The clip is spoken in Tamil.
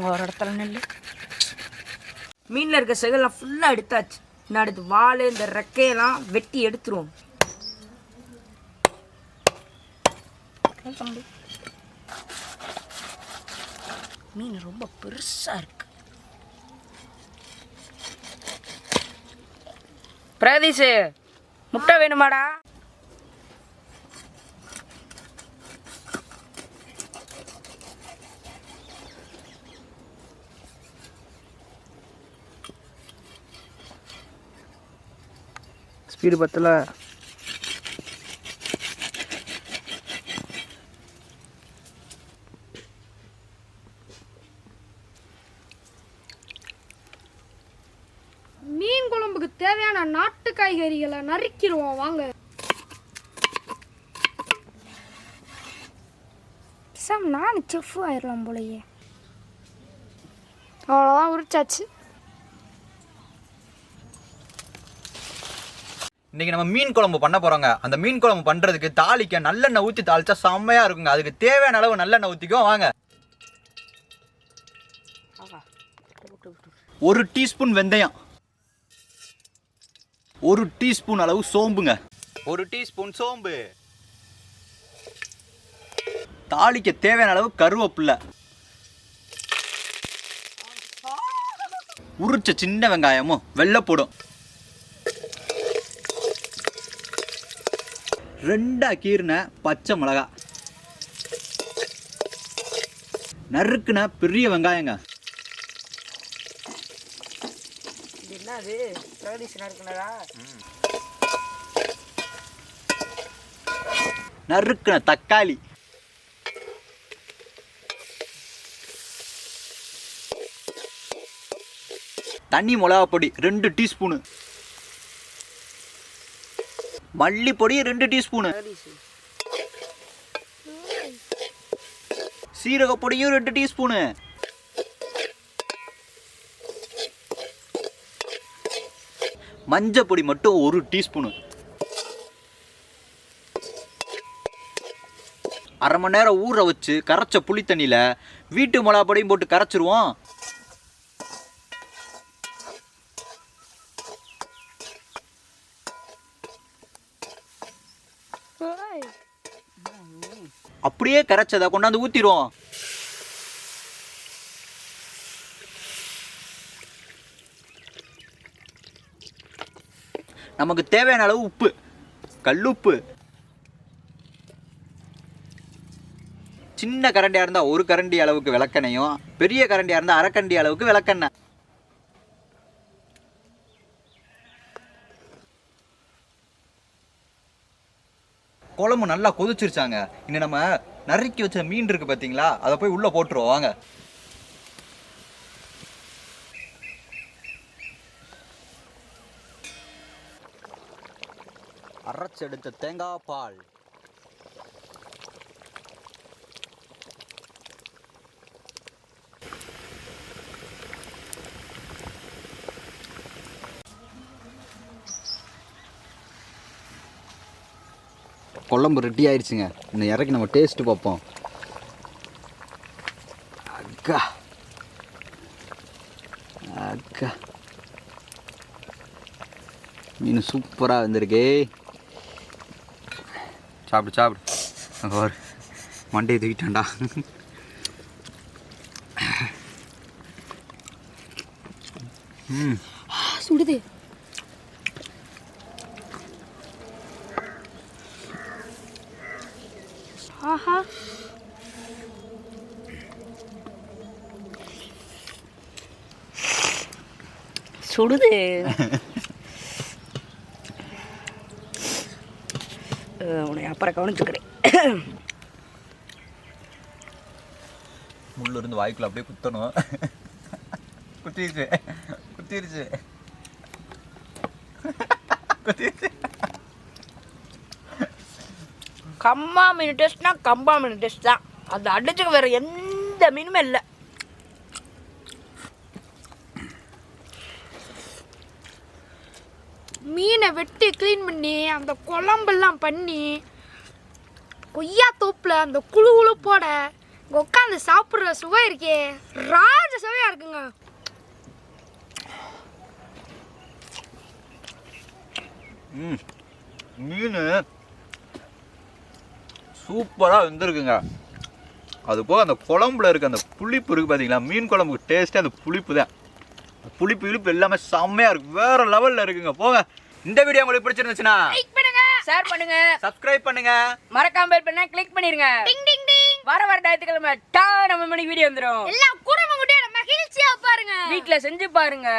ஒரு இடத்துல நெல் மீனில் இருக்க செகல்லாம் ஃபுல்லாக எடுத்தாச்சு. நான் அடுத்து வால் இந்த ரெக்கையெல்லாம் வெட்டி எடுத்துருவோம். மீன் ரொம்ப பெருசாக இருக்கு. பிரதீஷ் முட்டை வேணுமாடா? ஸ்பீடு பத்தல. மீன் குழம்புக்கு தேவையான நாட்டு காய்கறிகளை நறுக்கிடுவோம் வாங்க. நான் செஃப் ஆயிடலாம் போலயே. அவ்வளோதான், உரிச்சாச்சு. இன்னைக்கு நம்ம மீன் குழம்பு பண்ண போறோங்க. அந்த மீன் குழம்பு பண்றதுக்கு தாளிக்க நல்லெண்ணெய் ஊற்றி தாளிச்சா செம்மையா இருக்குங்க. அதுக்கு தேவையான அளவு நல்லெண்ணெய் ஊற்றிக்கோ வாங்க. 1 டீஸ்பூன் வெந்தயம், 1 டீஸ்பூன் அளவு சோம்புங்க, 1 டீஸ்பூன் சோம்பு, தாளிக்க தேவையான அளவு கருவேப்பிலை, உரிச்ச சின்ன வெங்காயமும் வெள்ளைப்பூடும், 2 கீறின பச்சை மிளகா, நறுக்குன பெரிய வெங்காயங்க. என்னது பிரகதீஷ் நறுக்குனதா? நறுக்குன தக்காளி, தனி மிளகா பொடி 2 டீஸ்பூனு, மல்லிப்பொடி 2 டீஸ்பூனு, சீரகப்பொடியும் 2 டீஸ்பூனு, மஞ்சள் பொடி மட்டும் 1 டீஸ்பூனு. 1/2 மணி நேரம் ஊற வச்சு கரைச்ச புளி தண்ணியில வீட்டு மிளகா பொடியும் போட்டு கரைச்சிருவோம். அப்படியே கரைச்சதை கொண்டாந்து ஊத்திடுவோம். நமக்கு தேவையான அளவு உப்பு, கல்லுப்பு. சின்ன கரண்டியா இருந்தா 1 கரண்டி அளவுக்கு விளக்கெண்ணையும், பெரிய கரண்டியா இருந்தா 1/2 கரண்டி அளவுக்கு விளக்கெண்ணெய். குழம்பு நல்லா கொதிச்சிருச்சாங்க. இன்னும் நம்ம நறுக்கி வச்ச மீன் இருக்கு பார்த்தீங்களா, அதை போய் உள்ள போட்டுருவோம் வாங்க. அரைச்செடுத்த தேங்காய் பால், குழம்பு ரெடி ஆயிடுச்சுங்க. இன்னும் இறக்கி நம்ம டேஸ்ட்டு பார்ப்போம். அக்கா அக்கா மீன் சூப்பராக வந்திருக்கே. சாப்பிடு சாப்பிடு. ஒரு மண்டையை தூக்கிட்டான்டா. சுடுது. ஆஹா, சுடுது. உன்னை அப்புறம் கவனிச்சுக்கிறேன். முள்ளு இருந்து வாய்க்குள்ள அப்படியே குத்தணும். குத்திருச்சு குத்திருச்சு குத்திருச்சு. கம்பா மீன் டேஸ்ட்னா கம்பா மீன் டேஸ்ட் தான். அது அடிச்சுக்க வேற எந்த மீனுமே இல்லை. மீனை வெட்டி க்ளீன் பண்ணி அந்த குழம்பெல்லாம் பண்ணி கொய்யா தோப்பில் அந்த குழு போட உட்காந்து சாப்பிடுற சுவை இருக்கே ராஜ சுவையா இருக்குங்க. மீன் சூப்பராக வெந்திருக்குங்க. அது போக அந்த குழம்புல இருக்க அந்த புளிப்பு இருக்குது பார்த்தீங்களா, மீன் குழம்புக்கு டேஸ்ட்டே அந்த புளிப்பு தான். புளிப்பு இழுப்பு எல்லாமே செம்மையாக இருக்குது, வேற லெவலில் இருக்குங்க. போங்க, இந்த வீடியோ உங்களுக்கு பிடிச்சிருந்துச்சுன்னா லைக் பண்ணுங்க, ஷேர் பண்ணுங்க, சப்ஸ்கிரைப் பண்ணுங்க, மறக்காம பெல் பண்ண கிளிக் பண்ணிருங்க. டிங் டிங் டிங். வர ஞாயிற்றுக்கிழமை நம்ம மணிக்கு வீடியோ வந்துடும். எல்லாம் குடும்பம் குட்டியோட மகிழ்ச்சியா பாருங்க, வீட்டில் செஞ்சு பாருங்க.